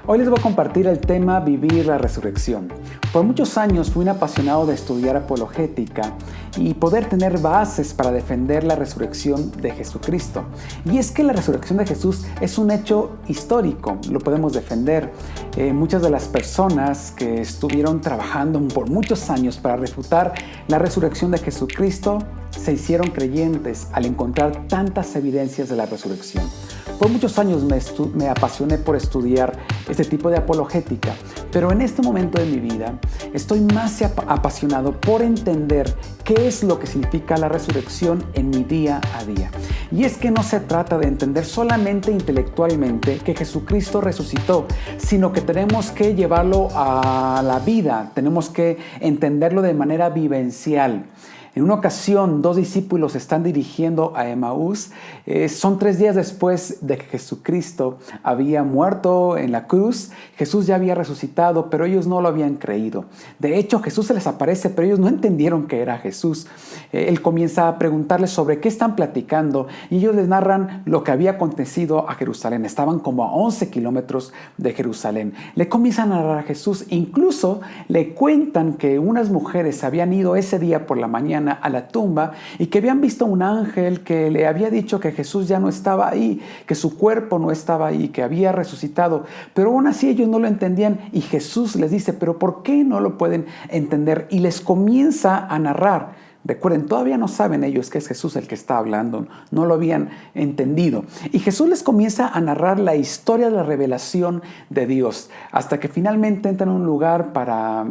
Hoy les voy a compartir el tema Vivir la Resurrección. Por muchos años fui un apasionado de estudiar apologética y poder tener bases para defender la resurrección de Jesucristo. Y es que la resurrección de Jesús es un hecho histórico, lo podemos defender. Muchas de las personas que estuvieron trabajando por muchos años para refutar la resurrección de Jesucristo se hicieron creyentes al encontrar tantas evidencias de la resurrección. Por muchos años me apasioné por estudiar este tipo de apologética, pero en este momento de mi vida estoy más apasionado por entender qué es lo que significa la resurrección en mi día a día. Y es que no se trata de entender solamente intelectualmente que Jesucristo resucitó, sino que tenemos que llevarlo a la vida, tenemos que entenderlo de manera vivencial. En una ocasión, 2 discípulos están dirigiendo a Emaús. Son 3 días después de que Jesucristo había muerto en la cruz. Jesús ya había resucitado, pero ellos no lo habían creído. De hecho, Jesús se les aparece, pero ellos no entendieron que era Jesús. Él comienza a preguntarles sobre qué están platicando y ellos les narran lo que había acontecido a Jerusalén. Estaban como a 11 kilómetros de Jerusalén. Le comienzan a narrar a Jesús. Incluso le cuentan que unas mujeres habían ido ese día por la mañana a la tumba y que habían visto un ángel que le había dicho que Jesús ya no estaba ahí, que su cuerpo no estaba ahí, que había resucitado, pero aún así ellos no lo entendían y Jesús les dice, pero ¿por qué no lo pueden entender? Y les comienza a narrar. Recuerden, todavía no saben ellos que es Jesús el que está hablando, no lo habían entendido. Y Jesús les comienza a narrar la historia de la revelación de Dios, hasta que finalmente entran a un lugar para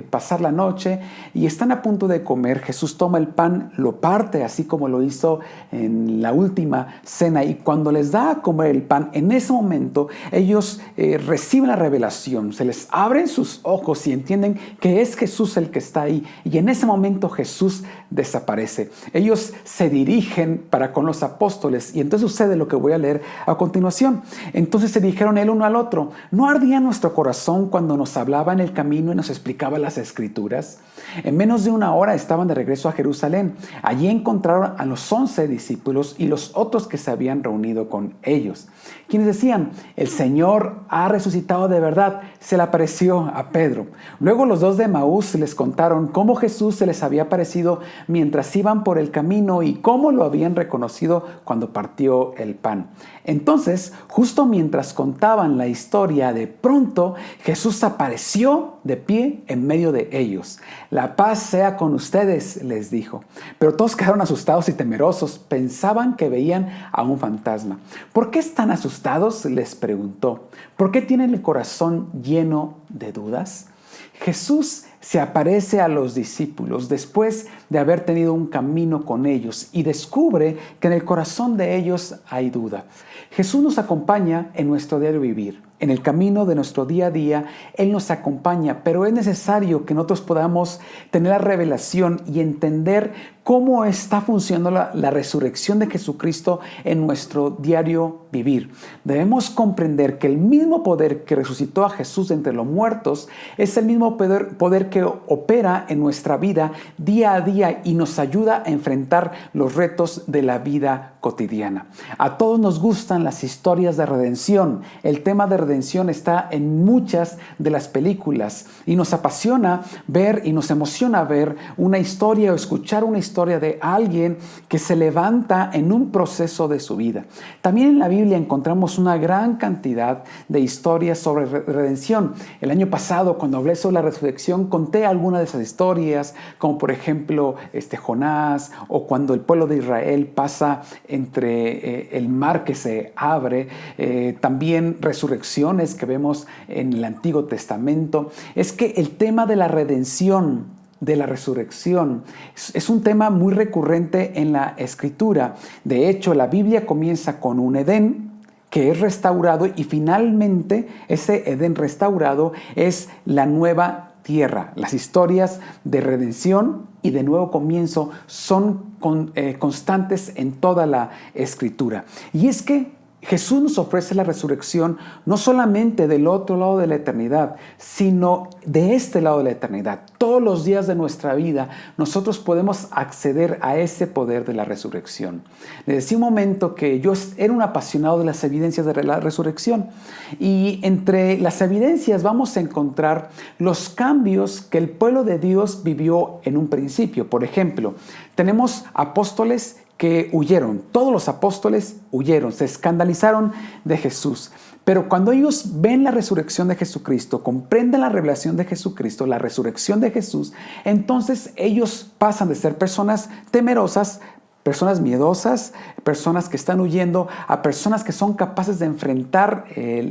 pasar la noche y están a punto de comer. Jesús toma el pan, lo parte, así como lo hizo en la última cena, y cuando les da a comer el pan, en ese momento ellos reciben la revelación, se les abren sus ojos y entienden que es Jesús el que está ahí. Y en ese momento Jesús desaparece. Ellos se dirigen para con los apóstoles y entonces sucede lo que voy a leer a continuación. Entonces se dijeron el uno al otro, ¿no ardía nuestro corazón cuando nos hablaba en el camino y nos explicaba las Escrituras? En menos de una hora estaban de regreso a Jerusalén. Allí encontraron a los 11 discípulos y los otros que se habían reunido con ellos, quienes decían, el Señor ha resucitado de verdad. Se le apareció a Pedro. Luego los 2 de Emaús les contaron cómo Jesús se les había aparecido mientras iban por el camino y cómo lo habían reconocido cuando partió el pan. Entonces, justo mientras contaban la historia, de pronto Jesús apareció de pie en medio de ellos. La paz sea con ustedes, les dijo. Pero todos quedaron asustados y temerosos. Pensaban que veían a un fantasma. ¿Por qué están asustados?, les preguntó. ¿Por qué tienen el corazón lleno de dudas? Jesús se aparece a los discípulos después de haber tenido un camino con ellos y descubre que en el corazón de ellos hay duda. Jesús nos acompaña en nuestro diario vivir. En el camino de nuestro día a día, Él nos acompaña, pero es necesario que nosotros podamos tener la revelación y entender cómo está funcionando la resurrección de Jesucristo en nuestro diario vivir. Debemos comprender que el mismo poder que resucitó a Jesús de entre los muertos es el mismo poder que opera en nuestra vida día a día y nos ayuda a enfrentar los retos de la vida cotidiana. A todos nos gustan las historias de redención. El tema de redención está en muchas de las películas y nos apasiona ver y nos emociona ver una historia o escuchar una historia de alguien que se levanta en un proceso de su vida. También en la Biblia encontramos una gran cantidad de historias sobre redención. El año pasado, cuando hablé sobre la resurrección, conté algunas de esas historias, como por ejemplo Jonás, o cuando el pueblo de Israel pasa entre el mar que se abre, también resurrecciones que vemos en el Antiguo Testamento. Es que el tema de la redención, de la resurrección, es un tema muy recurrente en la Escritura. De hecho, la Biblia comienza con un Edén que es restaurado y finalmente ese Edén restaurado es la nueva tierra. Las historias de redención y de nuevo comienzo son constantes en toda la Escritura. Y es que Jesús nos ofrece la resurrección no solamente del otro lado de la eternidad, sino de este lado de la eternidad. Todos los días de nuestra vida nosotros podemos acceder a ese poder de la resurrección. Les decía un momento que yo era un apasionado de las evidencias de la resurrección, y entre las evidencias vamos a encontrar los cambios que el pueblo de Dios vivió en un principio. Por ejemplo, tenemos apóstoles que huyeron. Todos los apóstoles huyeron, se escandalizaron de Jesús. Pero cuando ellos ven la resurrección de Jesucristo, comprenden la revelación de Jesucristo, la resurrección de Jesús, entonces ellos pasan de ser personas temerosas, personas miedosas, personas que están huyendo, a personas que son capaces de enfrentar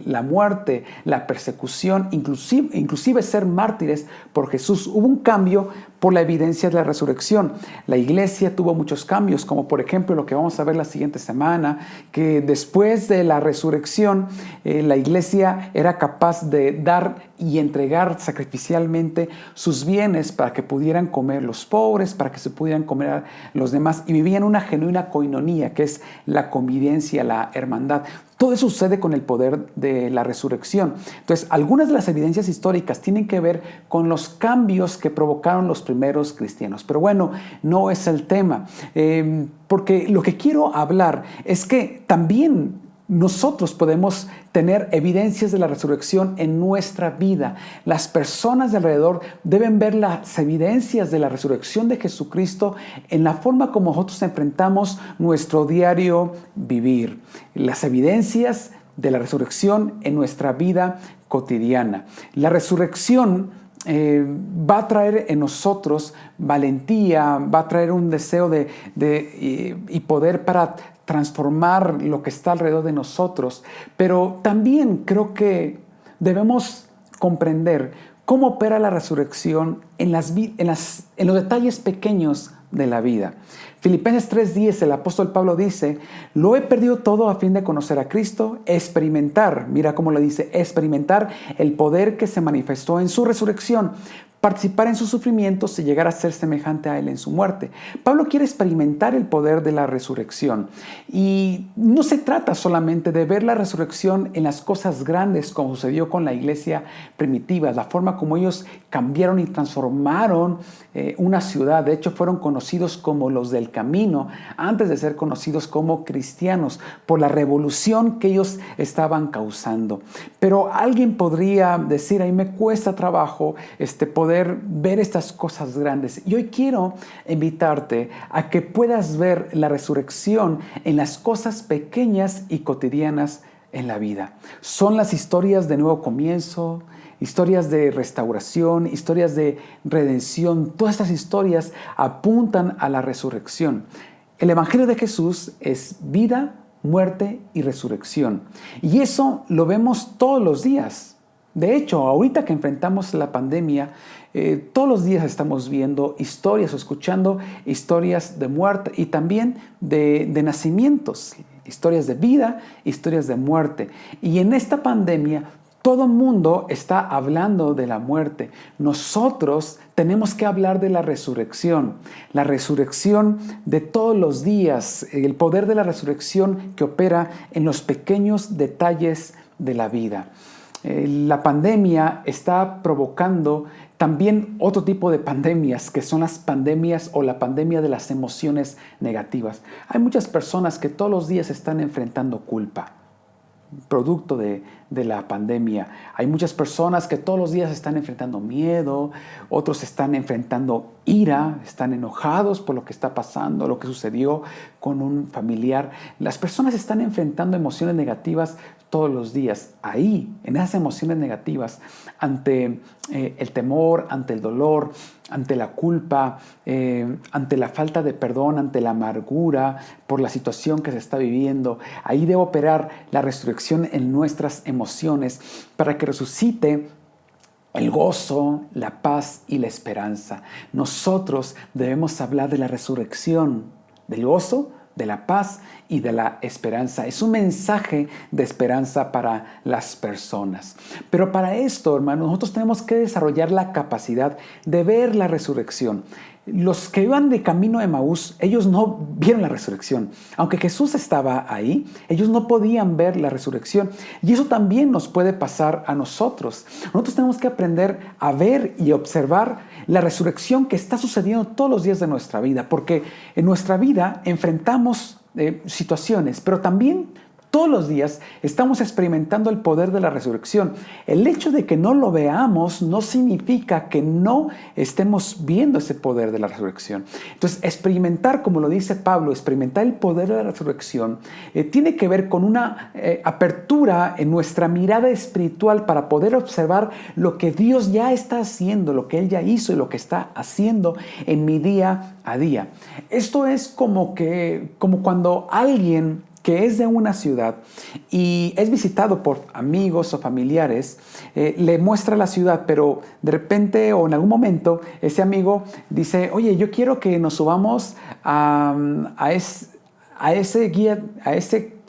la muerte, la persecución, inclusive ser mártires por Jesús. Hubo un cambio por la evidencia de la resurrección. La iglesia tuvo muchos cambios, como por ejemplo lo que vamos a ver la siguiente semana, que después de la resurrección, la iglesia era capaz de dar y entregar sacrificialmente sus bienes para que pudieran comer los pobres, para que se pudieran comer a los demás, y vivían una genuina coinonía, que es la convivencia, la hermandad. Todo eso sucede con el poder de la resurrección. Entonces, algunas de las evidencias históricas tienen que ver con los cambios que provocaron los primeros cristianos. Pero bueno, no es el tema. Porque lo que quiero hablar es que también nosotros podemos tener evidencias de la resurrección en nuestra vida. Las personas de alrededor deben ver las evidencias de la resurrección de Jesucristo en la forma como nosotros enfrentamos nuestro diario vivir. Las evidencias de la resurrección en nuestra vida cotidiana. La resurrección va a traer en nosotros valentía, va a traer un deseo y poder para transformar lo que está alrededor de nosotros. Pero también creo que debemos comprender cómo opera la resurrección en los detalles pequeños de la vida. Filipenses 3:10, el apóstol Pablo dice: lo he perdido todo a fin de conocer a Cristo, experimentar, mira cómo lo dice, experimentar el poder que se manifestó en su resurrección, participar en sus sufrimientos y llegar a ser semejante a Él en su muerte. Pablo quiere experimentar el poder de la resurrección. Y no se trata solamente de ver la resurrección en las cosas grandes, como sucedió con la iglesia primitiva, la forma como ellos cambiaron y transformaron una ciudad. De hecho, fueron conocidos como los del camino, antes de ser conocidos como cristianos, por la revolución que ellos estaban causando. Pero alguien podría decir: a mí me cuesta trabajo poder ver estas cosas grandes. Y hoy quiero invitarte a que puedas ver la resurrección en las cosas pequeñas y cotidianas en la vida. Son las historias de nuevo comienzo, historias de restauración, historias de redención. Todas estas historias apuntan a la resurrección. El Evangelio de Jesús es vida, muerte y resurrección. Y eso lo vemos todos los días. De hecho, ahorita que enfrentamos la pandemia, todos los días estamos viendo historias o escuchando historias de muerte y también de nacimientos, historias de vida, historias de muerte. Y en esta pandemia, todo el mundo está hablando de la muerte. Nosotros tenemos que hablar de la resurrección de todos los días, el poder de la resurrección que opera en los pequeños detalles de la vida. La pandemia está provocando también otro tipo de pandemias, que son las pandemias o la pandemia de las emociones negativas. Hay muchas personas que todos los días están enfrentando culpa, producto de la pandemia. Hay muchas personas que todos los días están enfrentando miedo, otros están enfrentando ira, están enojados por lo que está pasando, lo que sucedió con un familiar. Las personas están enfrentando emociones negativas todos los días. Ahí, en esas emociones negativas, ante el temor, ante el dolor, ante la culpa, ante la falta de perdón, ante la amargura por la situación que se está viviendo, ahí debe operar la resurrección en nuestras emociones para que resucite el gozo, la paz y la esperanza. Nosotros debemos hablar de la resurrección, del gozo, de la paz y de la esperanza. Es un mensaje de esperanza para las personas. Pero para esto, hermanos, nosotros tenemos que desarrollar la capacidad de ver la resurrección. los que iban de camino a Emaús, ellos no vieron la resurrección. Aunque Jesús estaba ahí, ellos no podían ver la resurrección. Y eso también nos puede pasar a nosotros. Nosotros tenemos que aprender a ver y observar la resurrección que está sucediendo todos los días de nuestra vida. Porque en nuestra vida enfrentamos situaciones, pero también todos los días estamos experimentando el poder de la resurrección. El hecho de que no lo veamos no significa que no estemos viendo ese poder de la resurrección. Entonces, experimentar, como lo dice Pablo, experimentar el poder de la resurrección tiene que ver con una apertura en nuestra mirada espiritual para poder observar lo que Dios ya está haciendo, lo que Él ya hizo y lo que está haciendo en mi día a día. Esto es como cuando alguien que es de una ciudad y es visitado por amigos o familiares, le muestra la ciudad, pero de repente o en algún momento ese amigo dice, oye, yo quiero que nos subamos a ese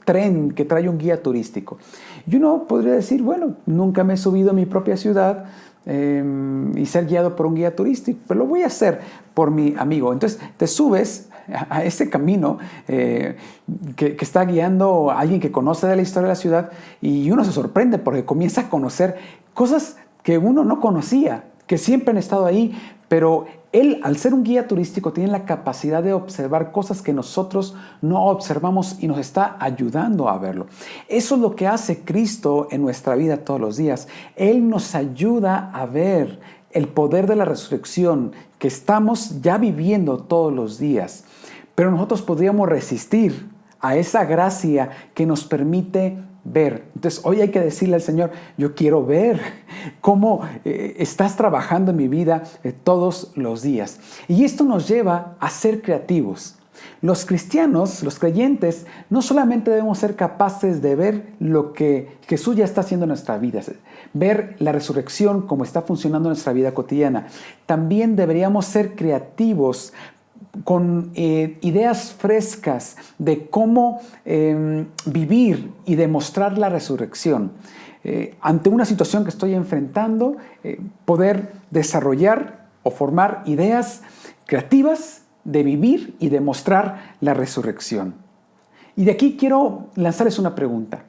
tren que trae un guía turístico. Y uno podría decir, bueno, nunca me he subido a mi propia ciudad y ser guiado por un guía turístico, pero lo voy a hacer por mi amigo. Entonces te subes a ese camino que está guiando a alguien que conoce de la historia de la ciudad y uno se sorprende porque comienza a conocer cosas que uno no conocía, que siempre han estado ahí, pero él, al ser un guía turístico, tiene la capacidad de observar cosas que nosotros no observamos y nos está ayudando a verlo. Eso es lo que hace Cristo en nuestra vida todos los días. Él nos ayuda a ver el poder de la resurrección que estamos ya viviendo todos los días. Pero nosotros podríamos resistir a esa gracia que nos permite ver. Entonces, hoy hay que decirle al Señor, yo quiero ver cómo estás trabajando en mi vida todos los días. Y esto nos lleva a ser creativos. Los cristianos, los creyentes, no solamente debemos ser capaces de ver lo que Jesús ya está haciendo en nuestra vida, ver la resurrección como está funcionando en nuestra vida cotidiana. También deberíamos ser creativos con ideas frescas de cómo vivir y demostrar la resurrección. Ante una situación que estoy enfrentando, poder desarrollar o formar ideas creativas de vivir y demostrar la resurrección. Y de aquí quiero lanzarles una pregunta.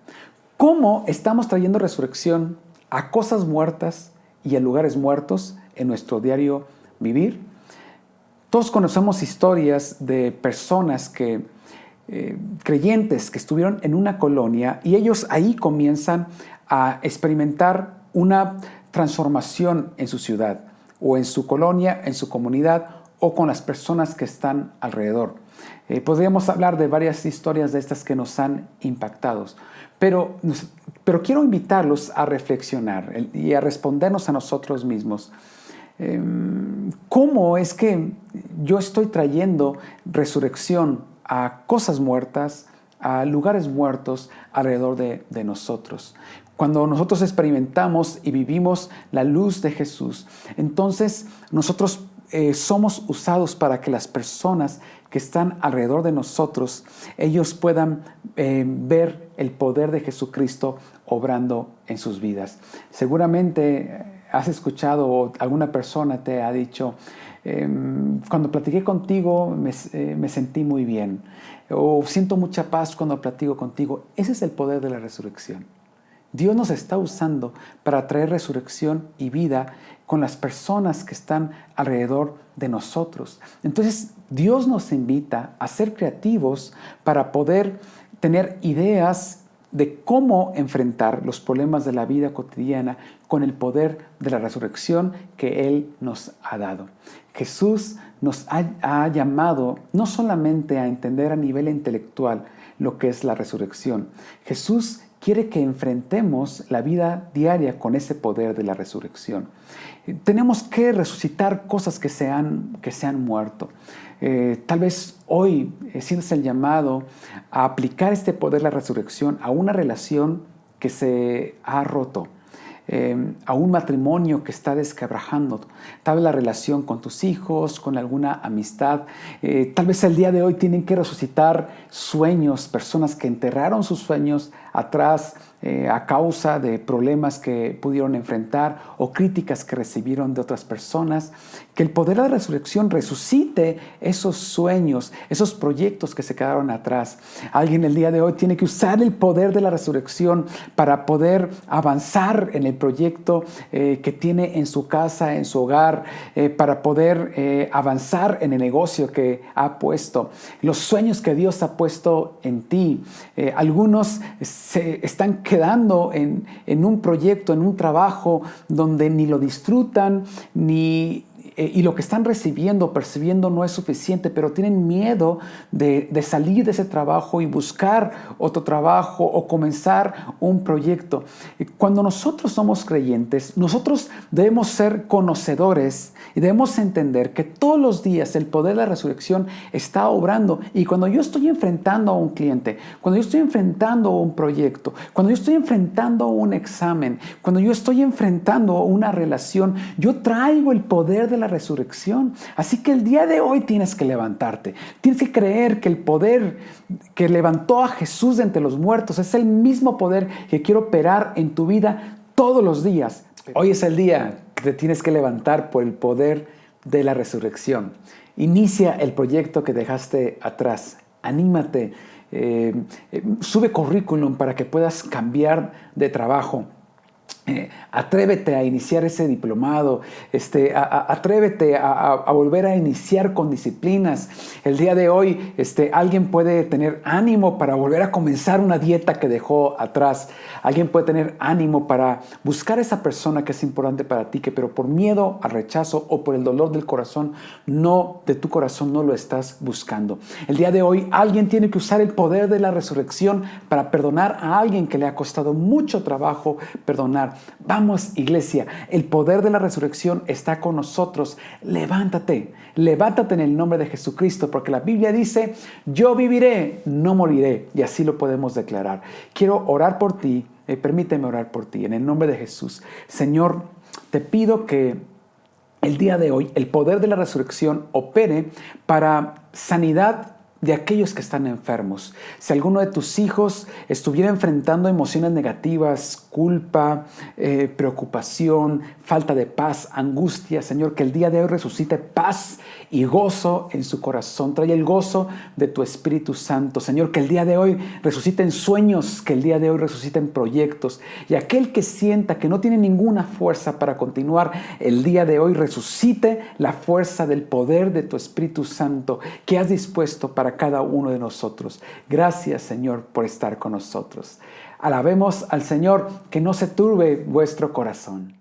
¿Cómo estamos trayendo resurrección a cosas muertas y a lugares muertos en nuestro diario vivir? Todos conocemos historias de personas creyentes que estuvieron en una colonia y ellos ahí comienzan a experimentar una transformación en su ciudad o en su colonia, en su comunidad o con las personas que están alrededor. Podríamos hablar de varias historias de estas que nos han impactado, pero quiero invitarlos a reflexionar y a respondernos a nosotros mismos. ¿Cómo es que yo estoy trayendo resurrección a cosas muertas, a lugares muertos alrededor de nosotros? Cuando nosotros experimentamos y vivimos la luz de Jesús, entonces nosotros somos usados para que las personas que están alrededor de nosotros, ellos puedan ver el poder de Jesucristo obrando en sus vidas. Seguramente has escuchado o alguna persona te ha dicho, cuando platiqué contigo me sentí muy bien, o siento mucha paz cuando platico contigo. Ese es el poder de la resurrección. Dios nos está usando para traer resurrección y vida con las personas que están alrededor de nosotros. Entonces, Dios nos invita a ser creativos para poder tener ideas de cómo enfrentar los problemas de la vida cotidiana con el poder de la resurrección que Él nos ha dado. Jesús nos ha llamado no solamente a entender a nivel intelectual lo que es la resurrección. Jesús quiere que enfrentemos la vida diaria con ese poder de la resurrección. Tenemos que resucitar cosas que se han muerto. Tal vez hoy sientes el llamado a aplicar este poder de la resurrección a una relación que se ha roto, a un matrimonio que está desquebrajando, tal vez la relación con tus hijos, con alguna amistad. Tal vez el día de hoy tienen que resucitar sueños, personas que enterraron sus sueños atrás a causa de problemas que pudieron enfrentar o críticas que recibieron de otras personas. Que el poder de la resurrección resucite esos sueños, esos proyectos que se quedaron atrás. Alguien el día de hoy tiene que usar el poder de la resurrección para poder avanzar en el proyecto que tiene en su casa, en su hogar, para poder avanzar en el negocio que ha puesto, los sueños que Dios ha puesto en ti. Algunos se están quedando en un proyecto, en un trabajo donde ni lo disfrutan, y lo que están recibiendo, percibiendo no es suficiente, pero tienen miedo de salir de ese trabajo y buscar otro trabajo o comenzar un proyecto. Cuando nosotros somos creyentes, nosotros debemos ser conocedores y debemos entender que todos los días el poder de la resurrección está obrando. Y cuando yo estoy enfrentando a un cliente, cuando yo estoy enfrentando un proyecto, cuando yo estoy enfrentando un examen, cuando yo estoy enfrentando una relación, yo traigo el poder de la resurrección. Así que el día de hoy tienes que levantarte. Tienes que creer que el poder que levantó a Jesús de entre los muertos es el mismo poder que quiere operar en tu vida todos los días. Hoy es el día que te tienes que levantar por el poder de la resurrección. Inicia el proyecto que dejaste atrás. Anímate. Sube currículum para que puedas cambiar de trabajo. Atrévete a iniciar ese diplomado, atrévete a volver a iniciar con disciplinas. El día de hoy alguien puede tener ánimo para volver a comenzar una dieta que dejó atrás. Alguien puede tener ánimo para buscar a esa persona que es importante para ti, pero por miedo al rechazo o por el dolor del corazón, de tu corazón no lo estás buscando. El día de hoy alguien tiene que usar el poder de la resurrección para perdonar a alguien que le ha costado mucho trabajo perdonar. Vamos, iglesia, el poder de la resurrección está con nosotros. Levántate en el nombre de Jesucristo, porque la Biblia dice, yo viviré, no moriré, y así lo podemos declarar. Quiero orar por ti, permíteme orar por ti, en el nombre de Jesús. Señor, te pido que el día de hoy el poder de la resurrección opere para sanidad de aquellos que están enfermos. Si alguno de tus hijos estuviera enfrentando emociones negativas, culpa, preocupación, falta de paz, angustia, Señor, que el día de hoy resucite paz y gozo en su corazón. Trae el gozo de tu Espíritu Santo. Señor, que el día de hoy resuciten sueños, que el día de hoy resuciten proyectos. Y aquel que sienta que no tiene ninguna fuerza para continuar, el día de hoy resucite la fuerza del poder de tu Espíritu Santo que has dispuesto para cada uno de nosotros. Gracias, Señor, por estar con nosotros. Alabemos al Señor, que no se turbe vuestro corazón.